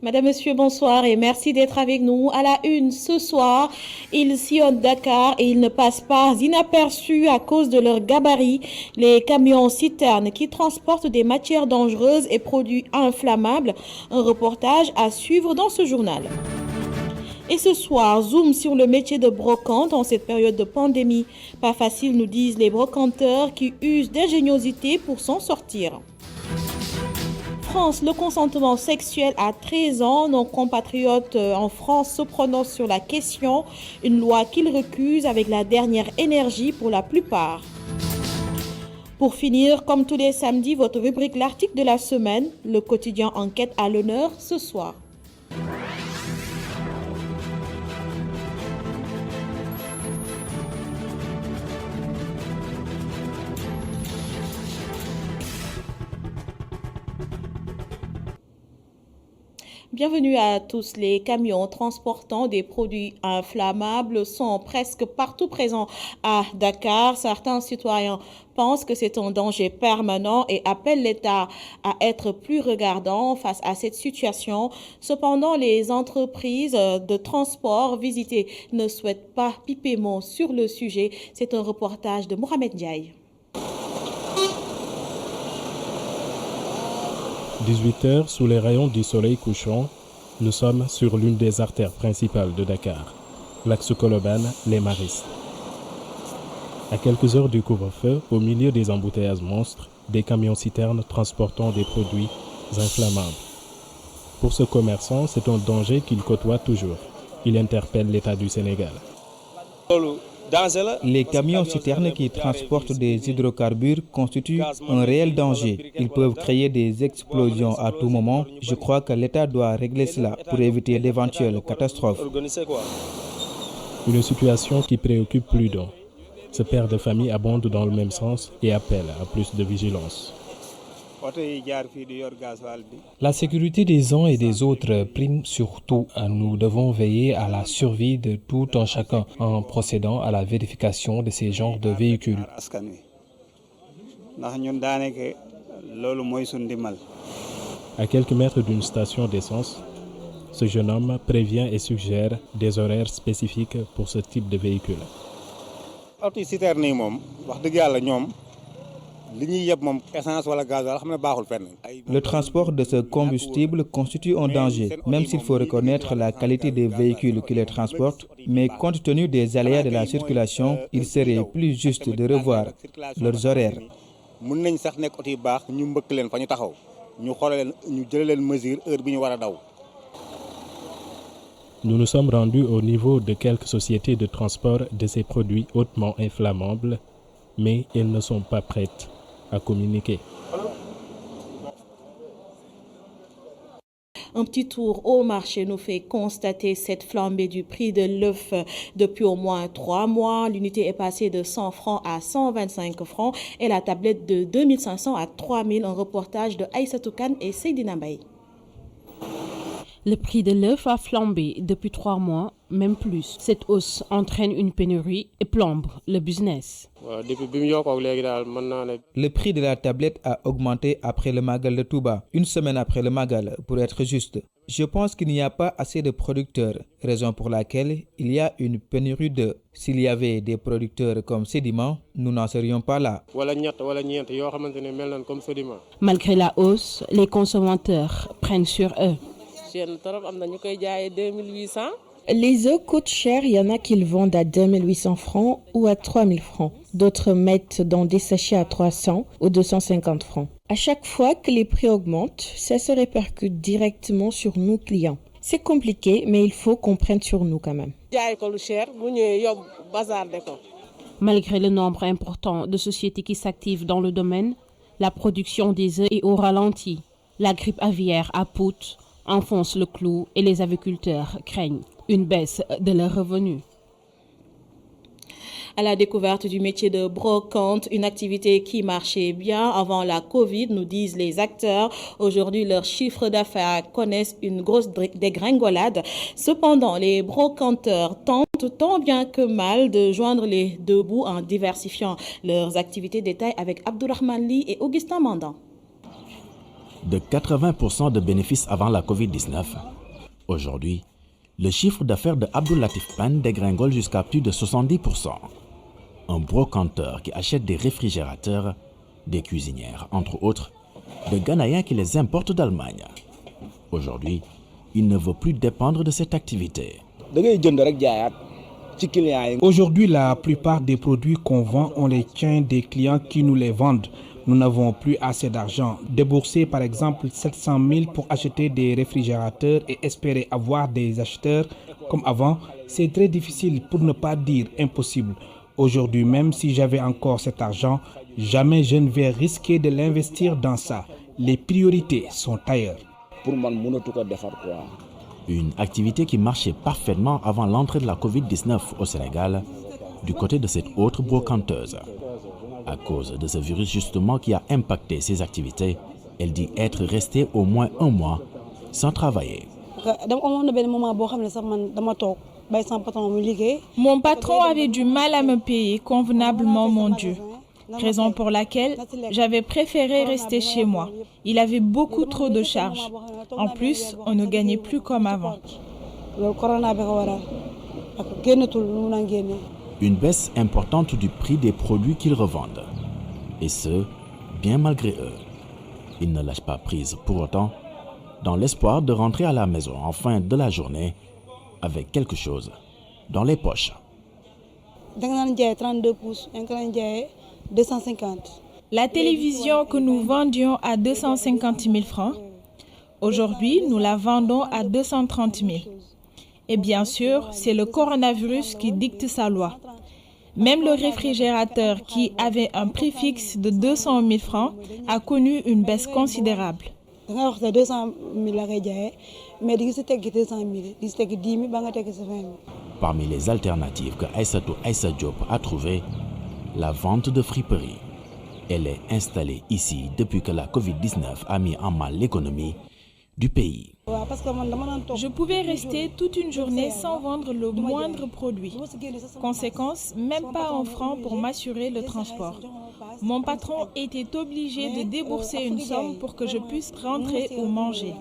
Madame, Monsieur, bonsoir et merci d'être avec nous. À la une ce soir, ils sillonnent Dakar et ils ne passent pas inaperçus à cause de leur gabarit. Les camions citernes qui transportent des matières dangereuses et produits inflammables. Un reportage à suivre dans ce journal. Et ce soir, zoom sur le métier de brocante en cette période de pandémie. Pas facile, nous disent les brocanteurs qui usent d'ingéniosité pour s'en sortir. France, le consentement sexuel à 13 ans. Nos compatriotes en France se prononcent sur la question. Une loi qu'ils recusent avec la dernière énergie pour la plupart. Pour finir, comme tous les samedis, votre rubrique L'article de la semaine. Le quotidien Enquête à l'honneur ce soir. Bienvenue à tous. Les camions transportant des produits inflammables sont presque partout présents à Dakar. Certains citoyens pensent que c'est un danger permanent et appellent l'État à être plus regardant face à cette situation. Cependant, les entreprises de transport visitées ne souhaitent pas piper mot sur le sujet. C'est un reportage de Mohamed Ndiaye. 18h sous les rayons du soleil couchant, nous sommes sur l'une des artères principales de Dakar, l'axe Colobane, les Maristes. À quelques heures du couvre-feu, au milieu des embouteillages monstres, des camions-citernes transportant des produits inflammables. Pour ce commerçant, c'est un danger qu'il côtoie toujours. Il interpelle l'État du Sénégal. Les camions-citernes qui transportent des hydrocarbures constituent un réel danger. Ils peuvent créer des explosions à tout moment. Je crois que l'État doit régler cela pour éviter d'éventuelles catastrophes. Une situation qui préoccupe plus d'un. Ce père de famille abonde dans le même sens et appelle à plus de vigilance. La sécurité des uns et des autres prime surtout. Nous devons veiller à la survie de tout un chacun en procédant à la vérification de ces genres de véhicules. À quelques mètres d'une station d'essence, ce jeune homme prévient et suggère des horaires spécifiques pour ce type de véhicule. Le transport de ce combustible constitue un danger, même s'il faut reconnaître la qualité des véhicules qui les transportent. Mais compte tenu des aléas de la circulation, il serait plus juste de revoir leurs horaires. Nous nous sommes rendus au niveau de quelques sociétés de transport de ces produits hautement inflammables, mais elles ne sont pas prêtes à communiquer. Un petit tour au marché nous fait constater cette flambée du prix de l'œuf depuis au moins 3 mois. L'unité est passée de 100 francs à 125 francs et la tablette de 2500 à 3000. Un reportage de Aïssatou Kane et Seydina Mbaye. Le prix de l'œuf a flambé depuis 3 mois, même plus. Cette hausse entraîne une pénurie et plombe le business. Le prix de la tablette a augmenté après le Magal de Touba, une semaine après le Magal, pour être juste. Je pense qu'il n'y a pas assez de producteurs, raison pour laquelle il y a une pénurie d'œufs. S'il y avait des producteurs comme Sedima, nous n'en serions pas là. Malgré la hausse, les consommateurs prennent sur eux. Les œufs coûtent cher, il y en a qui le vendent à 2800 francs ou à 3000 francs. D'autres mettent dans des sachets à 300 ou 250 francs. À chaque fois que les prix augmentent, ça se répercute directement sur nos clients. C'est compliqué, mais il faut qu'on prenne sur nous quand même. Malgré le nombre important de sociétés qui s'activent dans le domaine, la production des œufs est au ralenti. La grippe aviaire à Pout enfonce le clou et les aviculteurs craignent une baisse de leurs revenus. À la découverte du métier de brocante, une activité qui marchait bien avant la Covid, nous disent les acteurs. Aujourd'hui, leurs chiffres d'affaires connaissent une grosse dégringolade. Cependant, les brocanteurs tentent tant bien que mal de joindre les deux bouts en diversifiant leurs activités. Détails avec Abdourahman Li et Augustin Mandan. de 80% de bénéfices avant la Covid-19. Aujourd'hui, le chiffre d'affaires de Abdou Latif Pan dégringole jusqu'à plus de 70%. Un brocanteur qui achète des réfrigérateurs, des cuisinières, entre autres, de Ghanéens qui les importent d'Allemagne. Aujourd'hui, il ne veut plus dépendre de cette activité. Aujourd'hui, la plupart des produits qu'on vend, on les tient des clients qui nous les vendent. Nous n'avons plus assez d'argent. Débourser par exemple 700 000 pour acheter des réfrigérateurs et espérer avoir des acheteurs comme avant, c'est très difficile pour ne pas dire impossible. Aujourd'hui, même si j'avais encore cet argent, jamais je ne vais risquer de l'investir dans ça. Les priorités sont ailleurs. Une activité qui marchait parfaitement avant l'entrée de la Covid-19 au Sénégal, du côté de cette autre brocanteuse. À cause de ce virus justement qui a impacté ses activités, elle dit être restée au moins un mois sans travailler. Mon patron avait du mal à me payer convenablement, mon Dieu. Raison pour laquelle j'avais préféré rester chez moi. Il avait beaucoup trop de charges. En plus, on ne gagnait plus comme avant. Une baisse importante du prix des produits qu'ils revendent. Et ce, bien malgré eux. Ils ne lâchent pas prise pour autant, dans l'espoir de rentrer à la maison en fin de la journée avec quelque chose dans les poches. 32 pouces, 250. La télévision que nous vendions à 250 000 francs, aujourd'hui nous la vendons à 230 000. Et bien sûr, c'est le coronavirus qui dicte sa loi. Même le réfrigérateur qui avait un prix fixe de 200 000 francs a connu une baisse considérable. Parmi les alternatives que Aïssatou Aïssa Diop a trouvées, la vente de friperies. Elle est installée ici depuis que la Covid-19 a mis en mal l'économie du pays. Je pouvais rester toute une journée sans vendre le moindre produit. Conséquence, même pas un franc pour m'assurer le transport. Mon patron était obligé de débourser une somme pour que je puisse rentrer ou manger.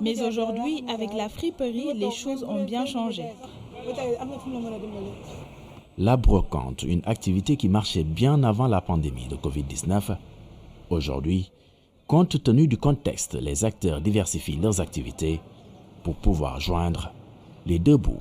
Mais aujourd'hui, avec la friperie, les choses ont bien changé. La brocante, une activité qui marchait bien avant la pandémie de Covid-19, aujourd'hui, compte tenu du contexte, les acteurs diversifient leurs activités pour pouvoir joindre les deux bouts.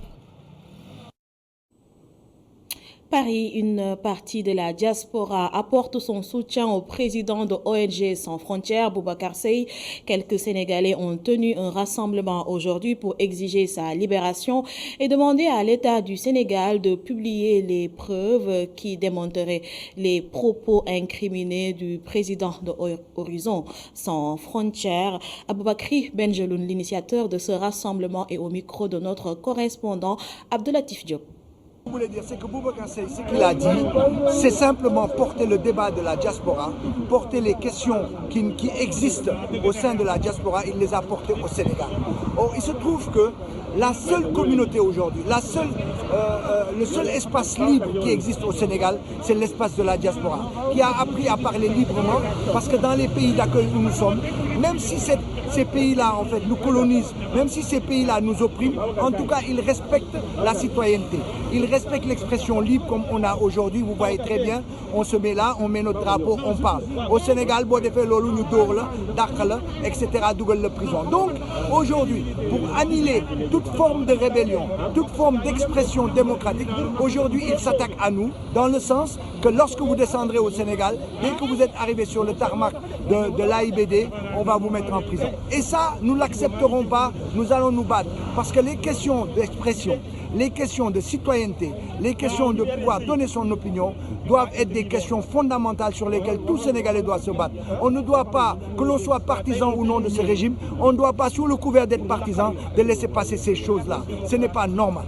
Paris, une partie de la diaspora apporte son soutien au président de ONG Sans Frontières, Boubacar Seye. Quelques Sénégalais ont tenu un rassemblement aujourd'hui pour exiger sa libération et demander à l'État du Sénégal de publier les preuves qui démontreraient les propos incriminés du président de Horizon Sans Frontières. Aboubakri Benjeloun, l'initiateur de ce rassemblement, est au micro de notre correspondant Abdoulatif Diop. Je voulais dire, c'est que Boubacar Seye, ce qu'il a dit, c'est simplement porter le débat de la diaspora, porter les questions qui existent au sein de la diaspora, il les a portées au Sénégal. Or, il se trouve que la seule communauté aujourd'hui, le seul espace libre qui existe au Sénégal, c'est l'espace de la diaspora, qui a appris à parler librement, parce que dans les pays d'accueil où nous sommes, même si ces pays-là en fait nous colonisent, même si ces pays-là nous oppriment, en tout cas ils respectent la citoyenneté, ils respectent l'expression libre comme on a aujourd'hui. Vous voyez très bien, on se met là, on met notre drapeau, on parle. Au Sénégal, bon defee lolu ñu dóor la, dàq la, etc. dugal la prison. Donc aujourd'hui, pour annihiler toute forme de rébellion, toute forme d'expression démocratique, aujourd'hui ils s'attaquent à nous, dans le sens que lorsque vous descendrez au Sénégal, dès que vous êtes arrivé sur le tarmac de l'AIBD, on va vous mettre en prison. Et ça, nous ne l'accepterons pas, nous allons nous battre. Parce que les questions d'expression, les questions de citoyenneté, les questions de pouvoir donner son opinion doivent être des questions fondamentales sur lesquelles tout Sénégalais doit se battre. On ne doit pas, que l'on soit partisan ou non de ce régime, on ne doit pas, sous le couvert d'être partisan, de laisser passer ces choses-là. Ce n'est pas normal.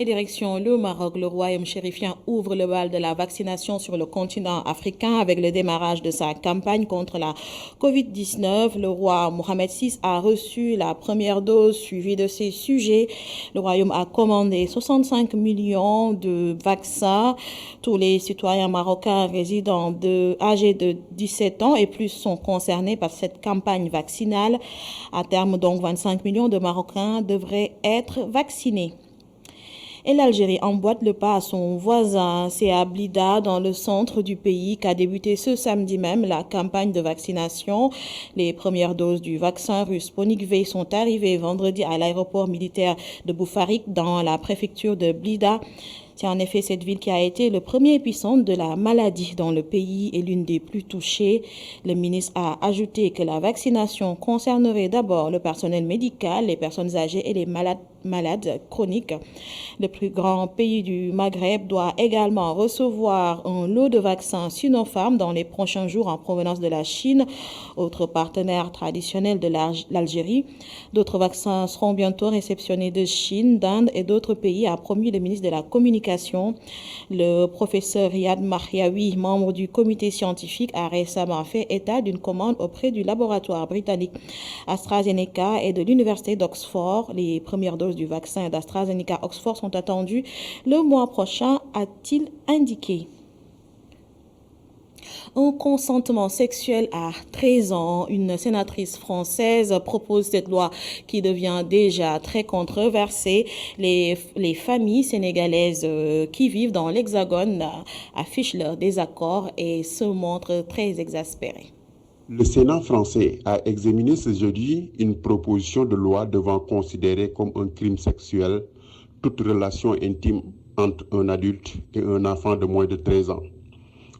Et direction le Maroc, le royaume chérifien ouvre le bal de la vaccination sur le continent africain avec le démarrage de sa campagne contre la Covid-19. Le roi Mohamed VI a reçu la première dose suivie de ses sujets. Le royaume a commandé 65 millions de vaccins. Tous les citoyens marocains résidents âgés de 17 ans et plus sont concernés par cette campagne vaccinale. À terme, donc, 25 millions de Marocains devraient être vaccinés. Et l'Algérie emboîte le pas à son voisin. C'est à Blida, dans le centre du pays, qu'a débuté ce samedi même la campagne de vaccination. Les premières doses du vaccin russe Sputnik V sont arrivées vendredi à l'aéroport militaire de Boufarik, dans la préfecture de Blida. C'est en effet cette ville qui a été le premier épicentre de la maladie dans le pays et l'une des plus touchées. Le ministre a ajouté que la vaccination concernerait d'abord le personnel médical, les personnes âgées et les malades chroniques. Le plus grand pays du Maghreb doit également recevoir un lot de vaccins Sinopharm dans les prochains jours en provenance de la Chine, autre partenaire traditionnel de l'Algérie. D'autres vaccins seront bientôt réceptionnés de Chine, d'Inde et d'autres pays, a promis le ministre de la Communication. Le professeur Riyad Mahyaoui, membre du comité scientifique, a récemment fait état d'une commande auprès du laboratoire britannique AstraZeneca et de l'université d'Oxford. Les premières doses du vaccin d'AstraZeneca Oxford sont attendues le mois prochain, a-t-il indiqué. Un consentement sexuel à 13 ans. Une sénatrice française propose cette loi qui devient déjà très controversée. Les familles sénégalaises qui vivent dans l'Hexagone affichent leur désaccord et se montrent très exaspérées. Le Sénat français a examiné ce jeudi une proposition de loi devant considérer comme un crime sexuel toute relation intime entre un adulte et un enfant de moins de 13 ans.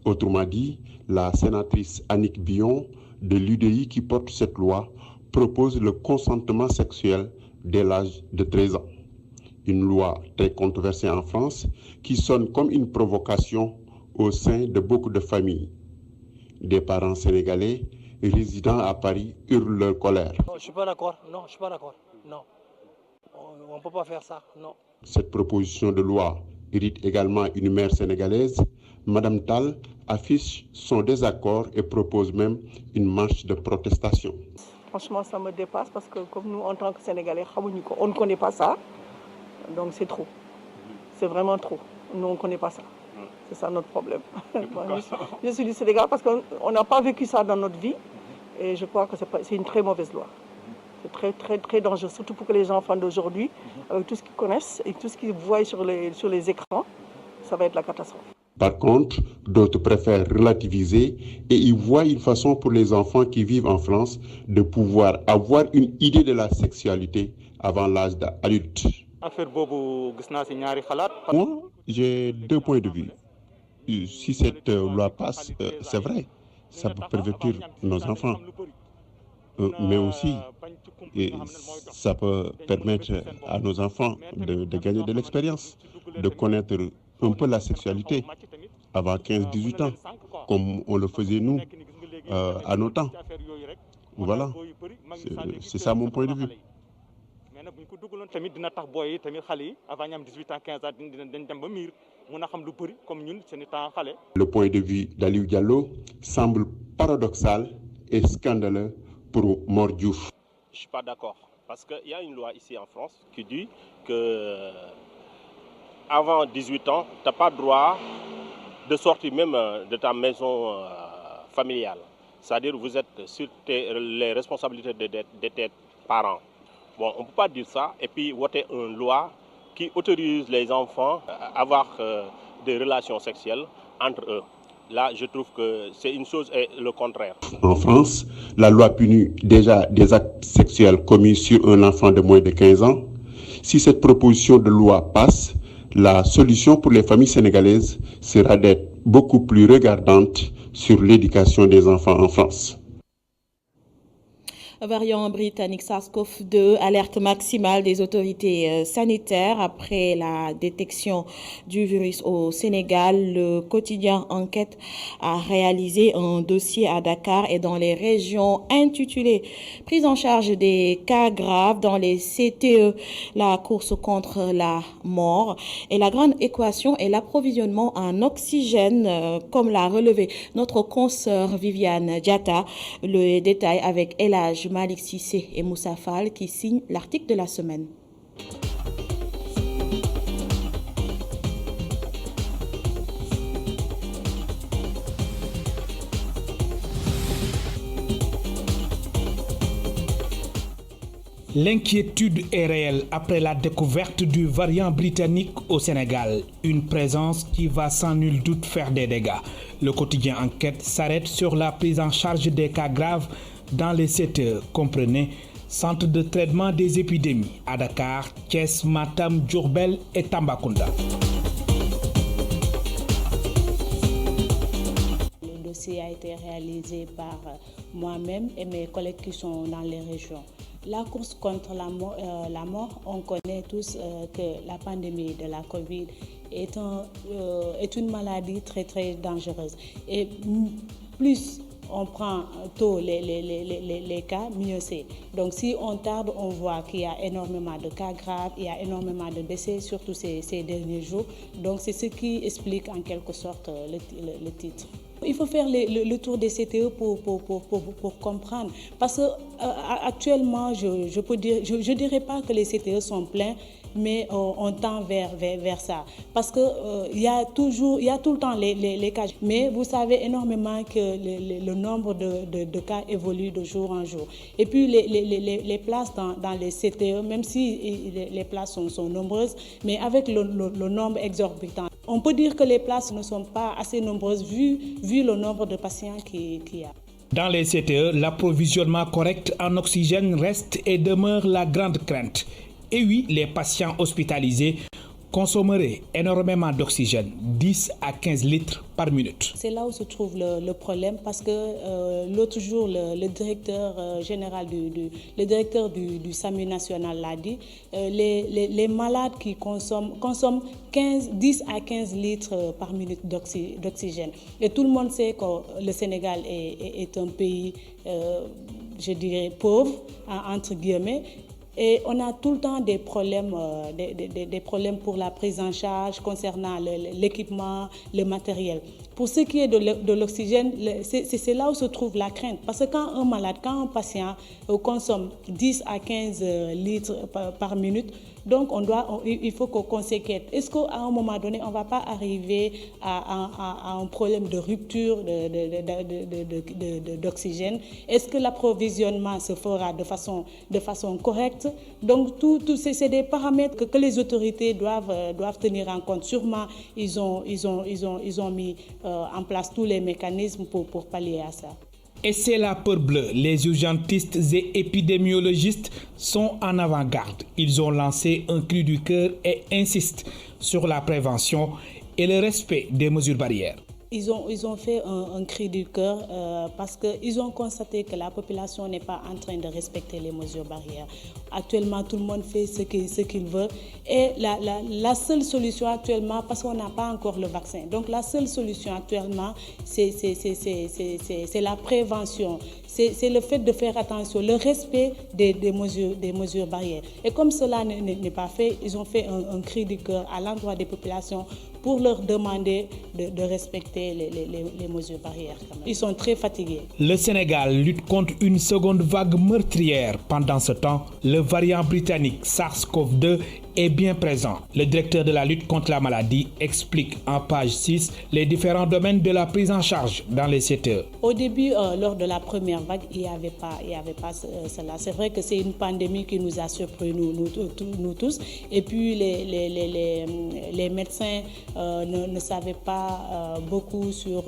Autrement dit, la sénatrice Annick Billon de l'UDI qui porte cette loi propose le consentement sexuel dès l'âge de 13 ans. Une loi très controversée en France qui sonne comme une provocation au sein de beaucoup de familles. Des parents sénégalais résidant à Paris hurlent leur colère. Non, je ne suis pas d'accord. Non, je ne suis pas d'accord. Non. On ne peut pas faire ça. Non. Cette proposition de loi irrite également une mère sénégalaise. Madame Tal affiche son désaccord et propose même une marche de protestation. Franchement, ça me dépasse parce que comme nous, en tant que Sénégalais, on ne connaît pas ça. Donc c'est trop. C'est vraiment trop. Nous, on ne connaît pas ça. C'est ça notre problème. Je suis du Sénégal parce qu'on n'a pas vécu ça dans notre vie. Et je crois que c'est une très mauvaise loi. C'est très, très, très dangereux, surtout pour que les enfants d'aujourd'hui, avec tout ce qu'ils connaissent et tout ce qu'ils voient sur les écrans, ça va être la catastrophe. Par contre, d'autres préfèrent relativiser et y voient une façon pour les enfants qui vivent en France de pouvoir avoir une idée de la sexualité avant l'âge adulte. Moi, j'ai deux points de vue. Si cette loi passe, c'est vrai, ça peut pervertir nos enfants. Mais aussi, ça peut permettre à nos enfants de gagner de l'expérience, de connaître un peu la sexualité avant 15-18 ans, comme on le faisait nous à nos temps. Voilà, c'est ça mon point de vue. Le point de vue d'Aliou Diallo semble paradoxal et scandaleux pour Mor Diouf. Je ne suis pas d'accord, parce qu'il y a une loi ici en France qui dit que avant 18 ans, tu n'as pas le droit de sortir même de ta maison familiale. C'est-à-dire que vous êtes sur les responsabilités de tes parents. Bon, on ne peut pas dire ça et puis voter une loi qui autorise les enfants à avoir des relations sexuelles entre eux. Là, je trouve que c'est une chose et le contraire. En France, la loi punit déjà des actes sexuels commis sur un enfant de moins de 15 ans. Si cette proposition de loi passe, la solution pour les familles sénégalaises sera d'être beaucoup plus regardante sur l'éducation des enfants en France. Variant britannique SARS-CoV-2, alerte maximale des autorités sanitaires après la détection du virus au Sénégal. Le quotidien Enquête a réalisé un dossier à Dakar et dans les régions intitulé « Prise en charge des cas graves dans les CTE, la course contre la mort et la grande équation et l'approvisionnement en oxygène », comme l'a relevé notre consoeur Viviane Diatta. Le détail avec El Hadj Malick Cissé et Moussa Fall qui signent l'article de la semaine. L'inquiétude est réelle après la découverte du variant britannique au Sénégal, une présence qui va sans nul doute faire des dégâts. Le quotidien Enquête s'arrête sur la prise en charge des cas graves dans les CTE, comprenez Centre de traitement des épidémies à Dakar, Thiès, Matam, Diourbel et Tambacounda. Le dossier a été réalisé par moi-même et mes collègues qui sont dans les régions. La course contre la mort, on connaît tous que la pandémie de la Covid est une maladie très très dangereuse. Et plus on prend tôt les cas, mieux c'est. Donc si on tarde, on voit qu'il y a énormément de cas graves, il y a énormément de décès, surtout ces derniers jours. Donc c'est ce qui explique en quelque sorte le titre. Il faut faire le tour des CTE pour comprendre. Parce que actuellement, je dirais pas que les CTE sont pleins, mais on tend vers ça. Parce que il y a tout le temps les cas. Mais vous savez énormément que le nombre de cas évolue de jour en jour. Et puis les places dans les CTE, même si les places sont nombreuses, mais avec le nombre exorbitant, on peut dire que les places ne sont pas assez nombreuses vu le nombre de patients qu'il y a. Dans les CTE, l'approvisionnement correct en oxygène reste et demeure la grande crainte. Et oui, les patients hospitalisés consommeraient énormément d'oxygène, 10 à 15 litres par minute. C'est là où se trouve le problème parce que l'autre jour, le directeur général le directeur du SAMU national l'a dit, les malades qui consomment 10 à 15 litres par minute d'oxygène. Et tout le monde sait que le Sénégal est un pays, je dirais, pauvre, entre guillemets. Et on a tout le temps des problèmes pour la prise en charge concernant l'équipement, le matériel. Pour ce qui est de l'oxygène, c'est là où se trouve la crainte. Parce que quand un patient consomme 10 à 15 litres par minute, donc il faut qu'on s'inquiète. Est-ce qu'à un moment donné, on ne va pas arriver à un problème de rupture d'oxygène? Est-ce que l'approvisionnement se fera de façon correcte? Donc, c'est des paramètres que les autorités doivent tenir en compte. Sûrement, ils ont mis en place tous les mécanismes pour pallier à ça. Et c'est la peur bleue. Les urgentistes et épidémiologistes sont en avant-garde. Ils ont lancé un cri du cœur et insistent sur la prévention et le respect des mesures barrières. Ils ont fait un cri du cœur parce qu'ils ont constaté que la population n'est pas en train de respecter les mesures barrières. Actuellement, tout le monde fait ce qu'il veut. Et la seule solution actuellement, parce qu'on n'a pas encore le vaccin, donc la seule solution actuellement, c'est la prévention. C'est le fait de faire attention, le respect des mesures barrières. Et comme cela n'est pas fait, ils ont fait un cri du cœur à l'endroit des populations pour leur demander de respecter les mesures barrières. Ils sont très fatigués. Le Sénégal lutte contre une seconde vague meurtrière. Pendant ce temps, le variant britannique SARS-CoV-2 est bien présent. Le directeur de la lutte contre la maladie explique en page 6 les différents domaines de la prise en charge dans les CTE. Au début, lors de la première vague, il n'y avait pas cela. C'est vrai que c'est une pandémie qui nous a surpris, nous tous. Et puis, les médecins ne savaient pas beaucoup sur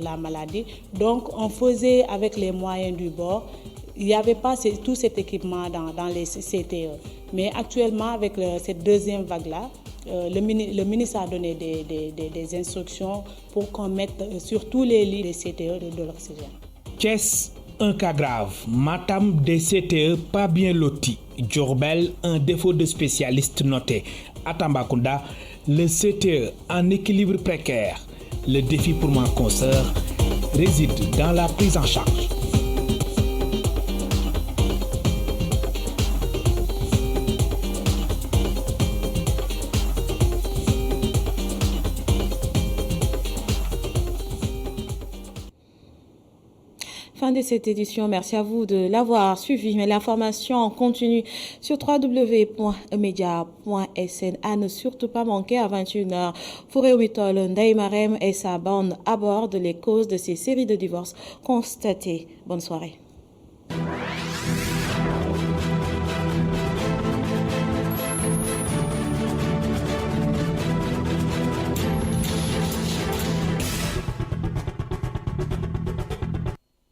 la maladie. Donc, on faisait avec les moyens du bord. Il n'y avait pas tout cet équipement dans les CTE. Mais actuellement, avec cette deuxième vague-là, le ministre a donné des instructions pour qu'on mette sur tous les lits des CTE de l'oxygène. Thiès, un cas grave. Matam, des CTE pas bien lotis. Diourbel, un défaut de spécialiste noté. À Tambacounda, le CTE en équilibre précaire. Le défi pour ma consoeur réside dans la prise en charge. Fin de cette édition. Merci à vous de l'avoir suivi. Mais l'information continue sur www.media.sn. À ne surtout pas manquer à 21h. Fouré Omitol, Ndaï Marem et sa bande abordent les causes de ces séries de divorces constatées. Bonne soirée.